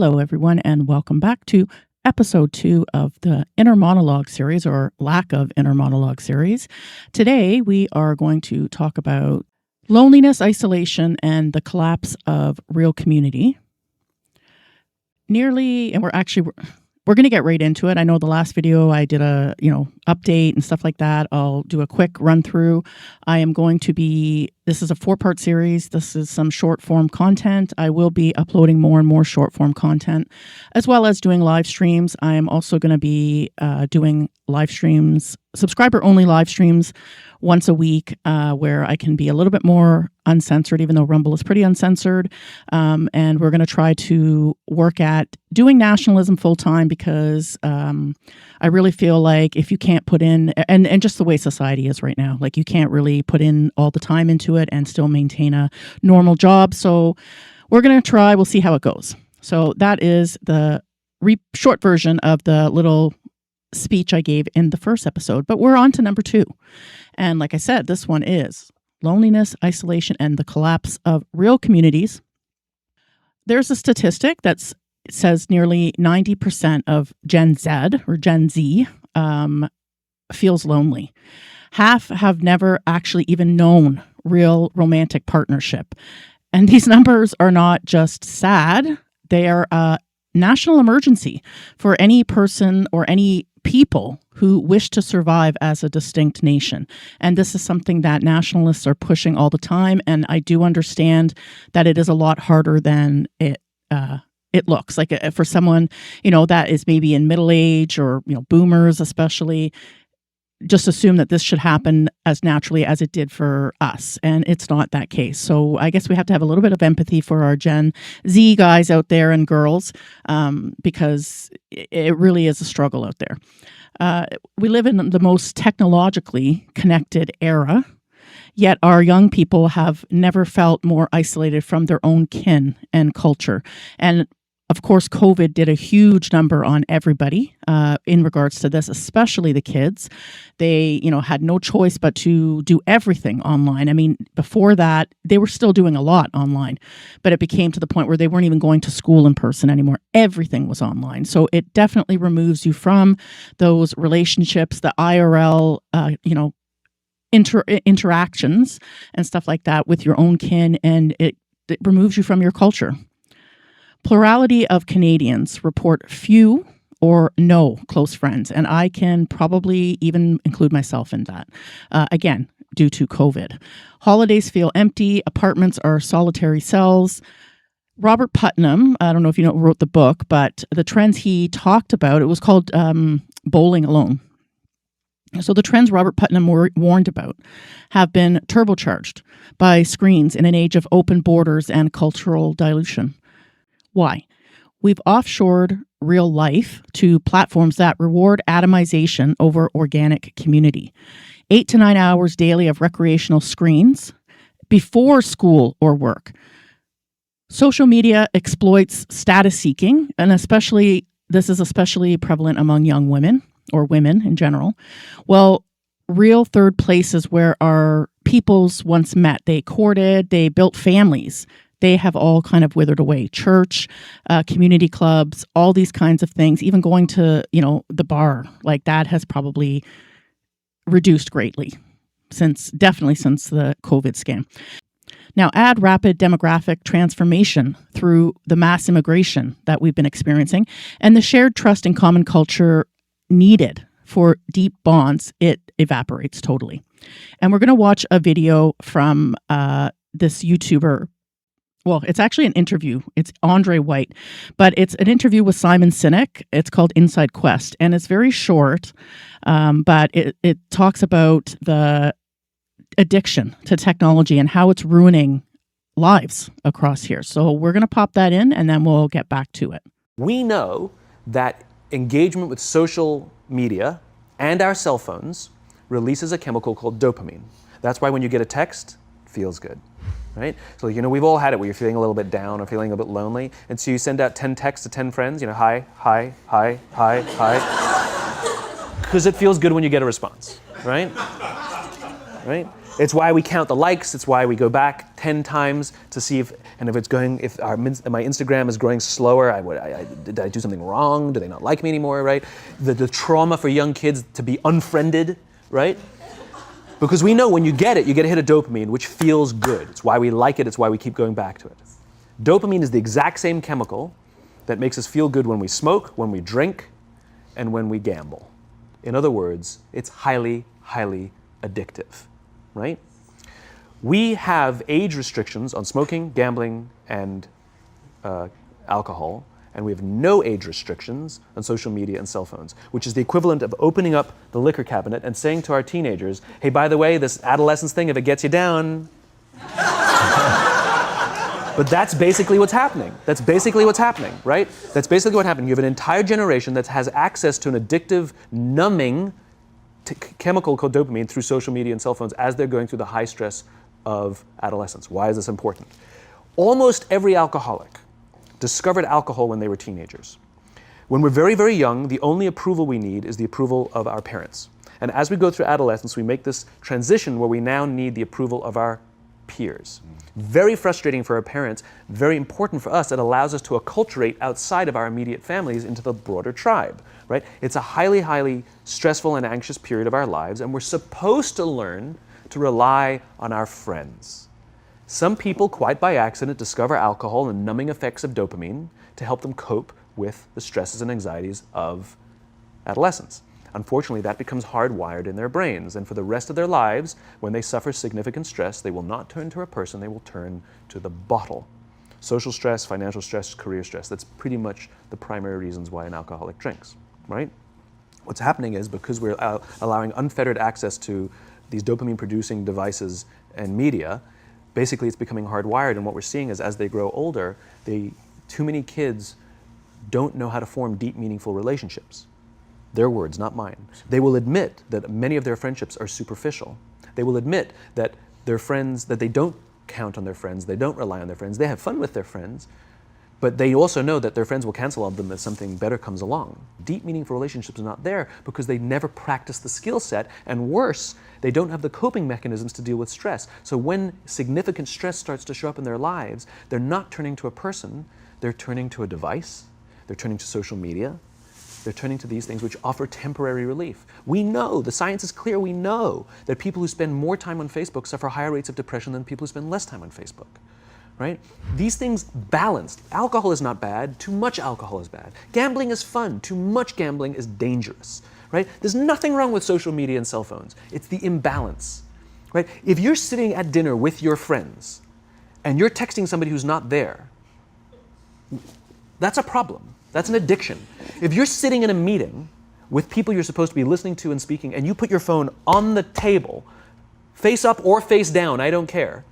Hello, everyone, and welcome back to episode 2 of the inner monologue series, or lack of inner monologue series. Today, we are going to talk about loneliness, isolation, and the collapse of real community. We're going to get right into it. I know the last video I did a, update and stuff like that. I'll do a quick run through. This is a 4-part series. This is some short form content. I will be uploading more and more short form content, as well as doing live streams. I am also going to be doing live streams, subscriber only live streams once a week, where I can be a little bit more uncensored, even though Rumble is pretty uncensored. And we're going to try to work at doing nationalism full time, because I really feel like if you can't put in, and just the way society is right now, like you can't really put in all the time into it and still maintain a normal job. So we're going to try, we'll see how it goes. So that is the short version of the little speech I gave in the first episode, but we're on to number 2. And like I said, this one is loneliness, isolation, and the collapse of real communities. There's a statistic that says nearly 90% of Gen Z or Gen Z feels lonely. Half have never actually even known real romantic partnership. And these numbers are not just sad, they are a national emergency for any person or any people who wish to survive as a distinct nation. And this is something that nationalists are pushing all the time. And I do understand that it is a lot harder than it looks. Like for someone, that is maybe in middle age, or, boomers especially, just assume that this should happen as naturally as it did for us. And it's not that case. So I guess we have to have a little bit of empathy for our Gen Z guys out there and girls, because it really is a struggle out there. We live in the most technologically connected era, yet our young people have never felt more isolated from their own kin and culture. And of course, COVID did a huge number on everybody in regards to this, especially the kids. They, had no choice but to do everything online. I mean, before that, they were still doing a lot online, but it became to the point where they weren't even going to school in person anymore. Everything was online. So it definitely removes you from those relationships, the IRL, interactions and stuff like that with your own kin, and it removes you from your culture. Plurality of Canadians report few or no close friends, and I can probably even include myself in that, again, due to COVID. Holidays feel empty. Apartments are solitary cells. Robert Putnam, I don't know if you know, wrote the book, but the trends he talked about, it was called Bowling Alone. So the trends Robert Putnam warned about have been turbocharged by screens in an age of open borders and cultural dilution. Why? We've offshored real life to platforms that reward atomization over organic community. 8 to 9 hours daily of recreational screens before school or work. Social media exploits status seeking, and this is especially prevalent among young women, or women in general. Well, real third places where our peoples once met, they courted, they built families, they have all kind of withered away. Church, community clubs, all these kinds of things, even going to, the bar, like that has probably reduced greatly definitely since the COVID scam. Now add rapid demographic transformation through the mass immigration that we've been experiencing, and the shared trust and common culture needed for deep bonds, it evaporates totally. And we're going to watch a video from this YouTuber. Well, it's actually an interview. It's Andre White, but it's an interview with Simon Sinek. It's called Inside Quest, and it's very short, but it talks about the addiction to technology and how it's ruining lives across here. So we're going to pop that in, and then we'll get back to it. We know that engagement with social media and our cell phones releases a chemical called dopamine. That's why when you get a text, it feels good. Right? So, we've all had it where you're feeling a little bit down or feeling a bit lonely. And so you send out 10 texts to 10 friends, hi, hi, hi, hi, hi. Because it feels good when you get a response, right? Right? It's why we count the likes. It's why we go back 10 times to see if it's going, if my Instagram is growing slower, did I do something wrong? Do they not like me anymore, right? The trauma for young kids to be unfriended, right? Because we know when you get a hit of dopamine, which feels good. It's why we like it, it's why we keep going back to it. Dopamine is the exact same chemical that makes us feel good when we smoke, when we drink, and when we gamble. In other words, it's highly, highly addictive, right? We have age restrictions on smoking, gambling, and alcohol, and we have no age restrictions on social media and cell phones, which is the equivalent of opening up the liquor cabinet and saying to our teenagers, hey, by the way, this adolescence thing, if it gets you down. But that's basically what's happening. That's basically what's happening, right? That's basically what happened. You have an entire generation that has access to an addictive, numbing chemical called dopamine through social media and cell phones as they're going through the high stress of adolescence. Why is this important? Almost every alcoholic discovered alcohol when they were teenagers. When we're very, very young, the only approval we need is the approval of our parents. And as we go through adolescence, we make this transition where we now need the approval of our peers. Very frustrating for our parents, very important for us. It allows us to acculturate outside of our immediate families into the broader tribe, right? It's a highly, highly stressful and anxious period of our lives, and we're supposed to learn to rely on our friends. Some people, quite by accident, discover alcohol and numbing effects of dopamine to help them cope with the stresses and anxieties of adolescence. Unfortunately, that becomes hardwired in their brains, and for the rest of their lives, when they suffer significant stress, they will not turn to a person, they will turn to the bottle. Social stress, financial stress, career stress, that's pretty much the primary reasons why an alcoholic drinks, right? What's happening is because we're allowing unfettered access to these dopamine-producing devices and media, basically it's becoming hardwired, and what we're seeing is as they grow older, too many kids don't know how to form deep, meaningful relationships. Their words, not mine. They will admit that many of their friendships are superficial. They will admit that their friends, that they don't count on their friends, they don't rely on their friends, they have fun with their friends, but they also know that their friends will cancel on them if something better comes along. Deep, meaningful relationships are not there because they never practice the skill set, and worse, they don't have the coping mechanisms to deal with stress. So when significant stress starts to show up in their lives, they're not turning to a person, they're turning to a device, they're turning to social media, they're turning to these things which offer temporary relief. We know, the science is clear, we know that people who spend more time on Facebook suffer higher rates of depression than people who spend less time on Facebook, right? These things balanced. Alcohol is not bad, too much alcohol is bad. Gambling is fun, too much gambling is dangerous, right? There's nothing wrong with social media and cell phones. It's the imbalance, right? If you're sitting at dinner with your friends and you're texting somebody who's not there, that's a problem. That's an addiction. If you're sitting in a meeting with people you're supposed to be listening to and speaking, and you put your phone on the table, face up or face down, I don't care,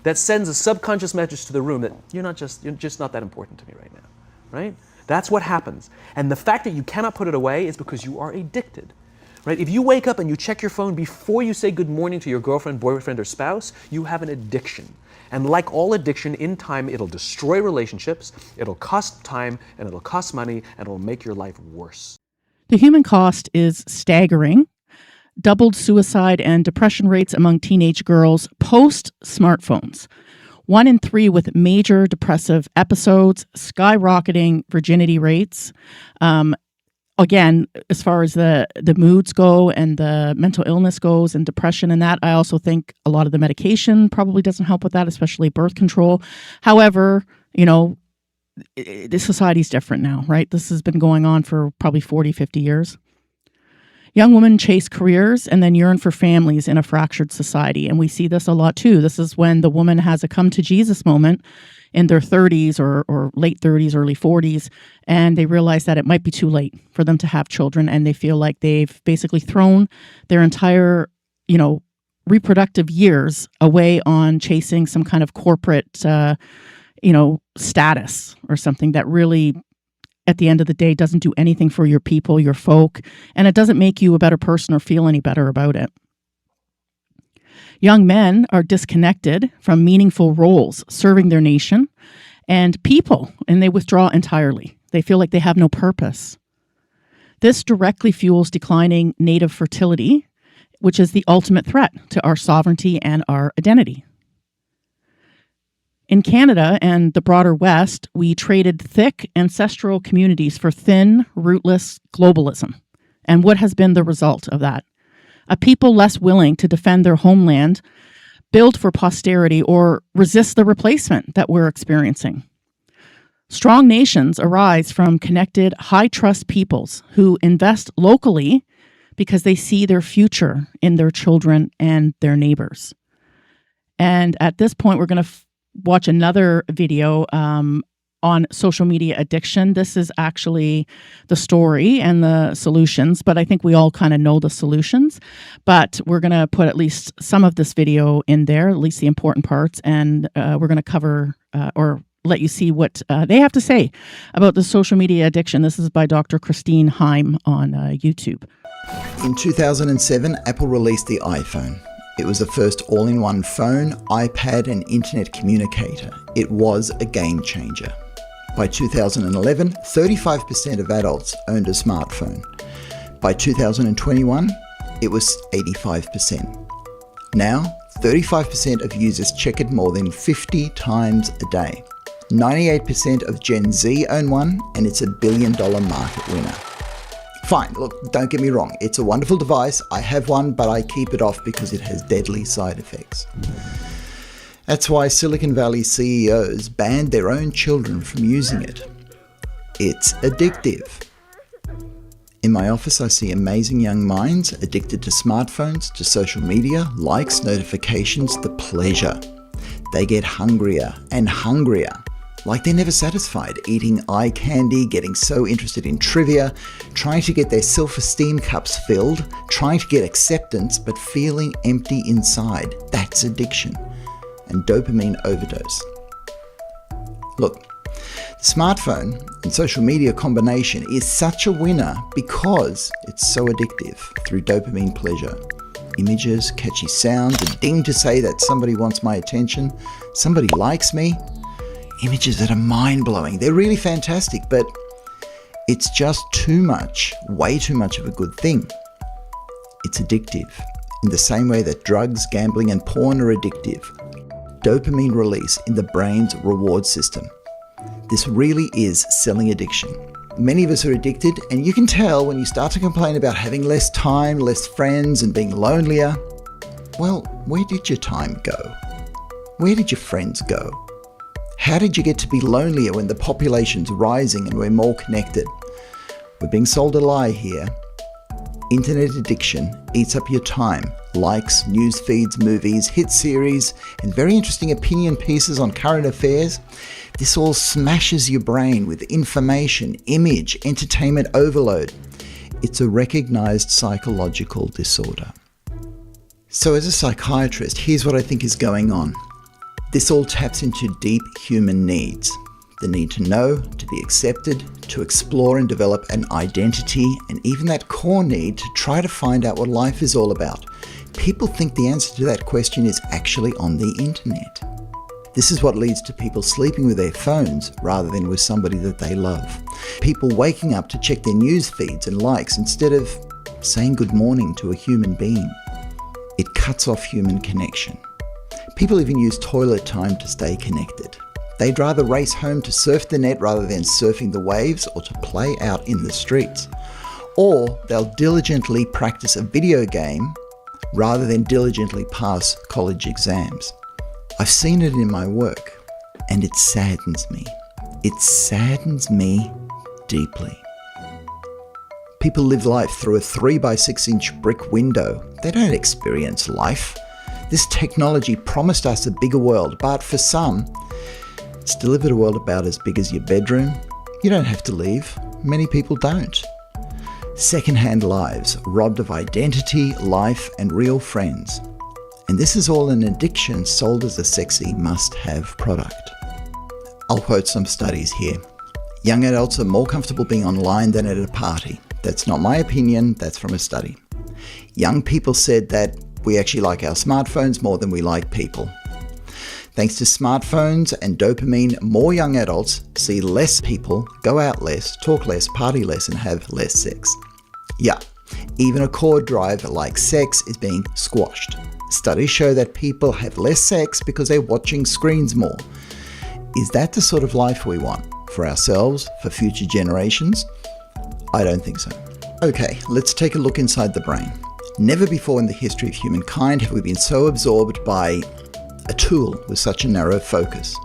that sends a subconscious message to the room that you're just not that important to me right now, right? That's what happens. And the fact that you cannot put it away is because you are addicted, right? If you wake up and you check your phone before you say good morning to your girlfriend, boyfriend, or spouse, you have an addiction. And like all addiction, in time, it'll destroy relationships, it'll cost time, and it'll cost money, and it'll make your life worse. The human cost is staggering. Doubled suicide and depression rates among teenage girls post-smartphones. 1 in 3 with major depressive episodes, skyrocketing virginity rates. Again, as far as the moods go and the mental illness goes and depression and that, I also think a lot of the medication probably doesn't help with that, especially birth control. However, the society's different now, right? This has been going on for probably 40, 50 years. Young women chase careers and then yearn for families in a fractured society. And we see this a lot too. This is when the woman has a come to Jesus moment in their 30s or late 30s, early 40s, and they realize that it might be too late for them to have children, and they feel like they've basically thrown their entire, reproductive years away on chasing some kind of corporate, status or something that really, at the end of the day, doesn't do anything for your people, your folk, and it doesn't make you a better person or feel any better about it. Young men are disconnected from meaningful roles, serving their nation and people, and they withdraw entirely. They feel like they have no purpose. This directly fuels declining native fertility, which is the ultimate threat to our sovereignty and our identity. In Canada and the broader West, we traded thick ancestral communities for thin, rootless globalism. And what has been the result of that? A people less willing to defend their homeland, build for posterity, or resist the replacement that we're experiencing. Strong nations arise from connected, high-trust peoples who invest locally because they see their future in their children and their neighbors. And at this point, we're going to watch another video on social media addiction. This is actually the story and the solutions, but I think we all kind of know the solutions. But we're going to put at least some of this video in there, at least the important parts, and we're going to cover or let you see what they have to say about the social media addiction. This is by Dr. Christine Heim on YouTube. In 2007, Apple released the iPhone. It was the first all-in-one phone, iPad and internet communicator. It was a game changer. By 2011, 35% of adults owned a smartphone. By 2021, it was 85%. Now, 35% of users check it more than 50 times a day. 98% of Gen Z own one, and it's $1 billion market winner. Fine, look, don't get me wrong, it's a wonderful device, I have one, but I keep it off because it has deadly side effects. That's why Silicon Valley CEOs banned their own children from using it. It's addictive. In my office, I see amazing young minds addicted to smartphones, to social media, likes, notifications, the pleasure. They get hungrier and hungrier. Like they're never satisfied, eating eye candy, getting so interested in trivia, trying to get their self-esteem cups filled, trying to get acceptance, but feeling empty inside. That's addiction. And dopamine overdose. Look, the smartphone and social media combination is such a winner because it's so addictive through dopamine pleasure. Images, catchy sounds, a ding to say that somebody wants my attention, somebody likes me. Images that are mind-blowing. They're really fantastic, but it's just too much, way too much of a good thing. It's addictive in the same way that drugs, gambling, and porn are addictive. Dopamine release in the brain's reward system. This really is selling addiction. Many of us are addicted, and you can tell when you start to complain about having less time, less friends, and being lonelier. Well, where did your time go? Where did your friends go? How did you get to be lonelier when the population's rising and we're more connected? We're being sold a lie here. Internet addiction eats up your time. Likes, news feeds, movies, hit series, and very interesting opinion pieces on current affairs. This all smashes your brain with information, image, entertainment overload. It's a recognized psychological disorder. So as a psychiatrist, here's what I think is going on. This all taps into deep human needs. The need to know, to be accepted, to explore and develop an identity, and even that core need to try to find out what life is all about. People think the answer to that question is actually on the internet. This is what leads to people sleeping with their phones rather than with somebody that they love. People waking up to check their news feeds and likes instead of saying good morning to a human being. It cuts off human connection. People even use toilet time to stay connected. They'd rather race home to surf the net rather than surfing the waves or to play out in the streets. Or they'll diligently practice a video game rather than diligently pass college exams. I've seen it in my work, and it saddens me. It saddens me deeply. People live life through a 3x6-inch brick window. They don't experience life. This technology promised us a bigger world, but for some, it's delivered a world about as big as your bedroom. You don't have to leave. Many people don't. Second-hand lives, robbed of identity, life, and real friends. And this is all an addiction sold as a sexy must-have product. I'll quote some studies here. Young adults are more comfortable being online than at a party. That's not my opinion, that's from a study. Young people said that we actually like our smartphones more than we like people. Thanks to smartphones and dopamine, more young adults see less people, go out less, talk less, party less, and have less sex. Yeah, even a core drive like sex is being squashed. Studies show that people have less sex because they're watching screens more. Is that the sort of life we want? For ourselves? For future generations? I don't think so. Okay, let's take a look inside the brain. Never before in the history of humankind have we been so absorbed by a tool with such a narrow focus.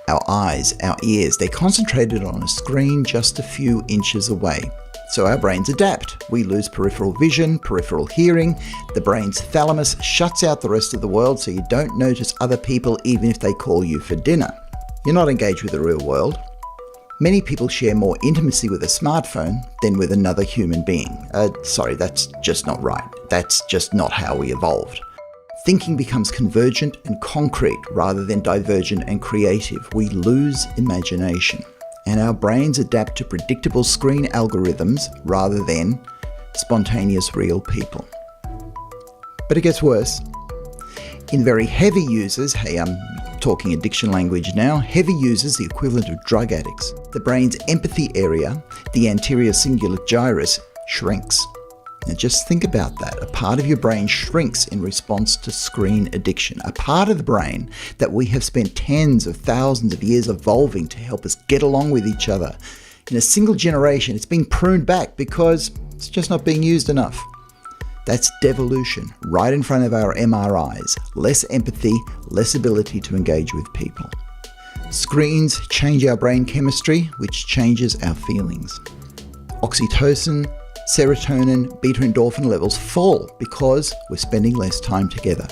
Our eyes, our ears, they're concentrated on a screen just a few inches away. So our brains adapt. We lose peripheral vision, peripheral hearing. The brain's thalamus shuts out the rest of the world so you don't notice other people even if they call you for dinner. You're not engaged with the real world. Many people share more intimacy with a smartphone than with another human being. Sorry, that's just not right. That's just not how we evolved. Thinking becomes convergent and concrete rather than divergent and creative. We lose imagination. And our brains adapt to predictable screen algorithms rather than spontaneous real people. But it gets worse. In very heavy users, hey, I'm talking addiction language now, heavy users, the equivalent of drug addicts, the brain's empathy area, the anterior cingulate gyrus, shrinks. Now just think about that. A part of your brain shrinks in response to screen addiction. A part of the brain that we have spent tens of thousands of years evolving to help us get along with each other. In a single generation, it's being pruned back because it's just not being used enough. That's devolution, right in front of our MRIs. Less empathy, less ability to engage with people. Screens change our brain chemistry, which changes our feelings. Oxytocin, serotonin, beta-endorphin levels fall because we're spending less time together.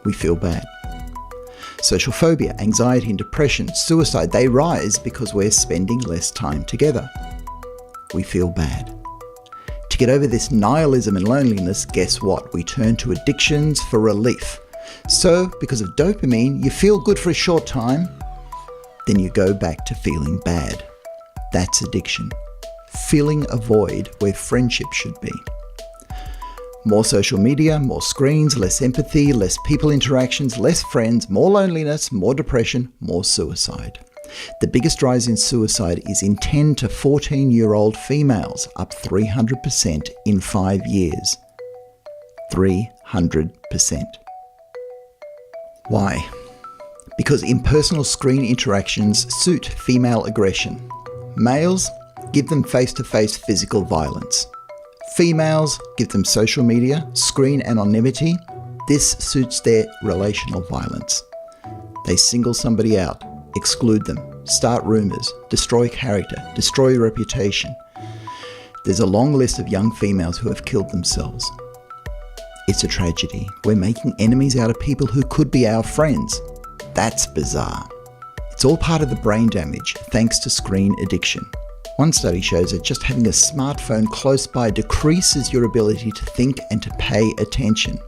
We feel bad. Social phobia, anxiety and depression, suicide, they rise because we're spending less time together. We feel bad. To get over this nihilism and loneliness, guess what? We turn to addictions for relief. So, because of dopamine, you feel good for a short time, then you go back to feeling bad. That's addiction. Filling a void where friendship should be. More social media, more screens, less empathy, less people interactions, less friends, more loneliness, more depression, more suicide. The biggest rise in suicide is in 10 to 14-year-old females, up 300% in 5 years. 300%. Why? Because impersonal screen interactions suit female aggression. Males give them face-to-face physical violence. Females give them social media, screen anonymity. This suits their relational violence. They single somebody out, exclude them, start rumours, destroy character, destroy reputation. There's a long list of young females who have killed themselves. It's a tragedy. We're making enemies out of people who could be our friends. That's bizarre. It's all part of the brain damage thanks to screen addiction. One study shows that just having a smartphone close by decreases your ability to think and to pay attention.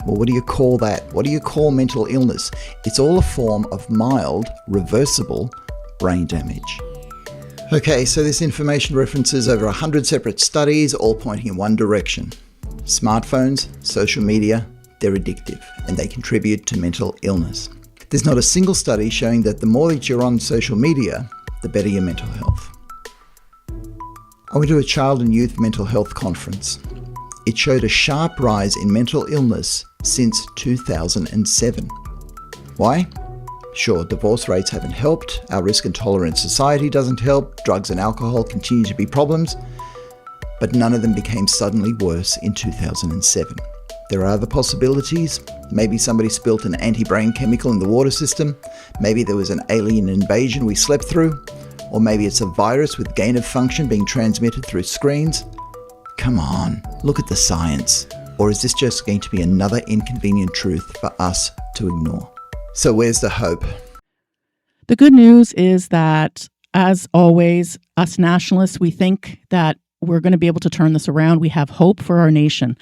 Well, what do you call that? What do you call mental illness? It's all a form of mild, reversible brain damage. Okay, so this information references over 100 separate studies, all pointing in one direction. Smartphones, social media, they're addictive and they contribute to mental illness. There's not a single study showing that the more that you're on social media, the better your mental health. I went to a child and youth mental health conference. It showed a sharp rise in mental illness since 2007. Why? Sure, divorce rates haven't helped, our risk and tolerance society doesn't help, drugs and alcohol continue to be problems, but none of them became suddenly worse in 2007. There are other possibilities. Maybe somebody spilt an anti-brain chemical in the water system. Maybe there was an alien invasion we slept through. Or maybe it's a virus with gain of function being transmitted through screens. Come on, look at the science. Or is this just going to be another inconvenient truth for us to ignore? So where's the hope? The good news is that, as always, us nationalists, we think that we're going to be able to turn this around. We have hope for our nation.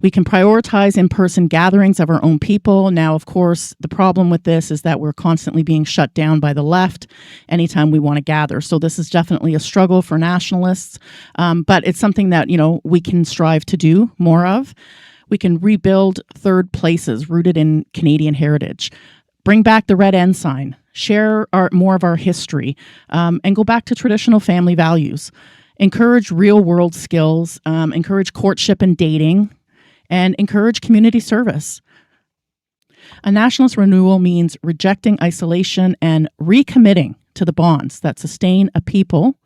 We can prioritize in-person gatherings of our own people. Now, of course, the problem with this is that we're constantly being shut down by the left anytime we want to gather. So this is definitely a struggle for nationalists, but it's something that, we can strive to do more of. We can rebuild third places rooted in Canadian heritage. Bring back the red ensign. Share more of our history, and go back to traditional family values. Encourage real-world skills, encourage courtship and dating, and encourage community service. A nationalist renewal means rejecting isolation and recommitting to the bonds that sustain a people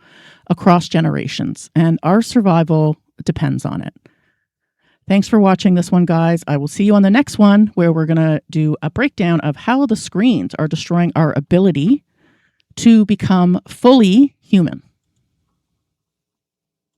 across generations, and our survival depends on it. Thanks for watching this one, guys. I will see you on the next one, where we're going to do a breakdown of how the screens are destroying our ability to become fully human.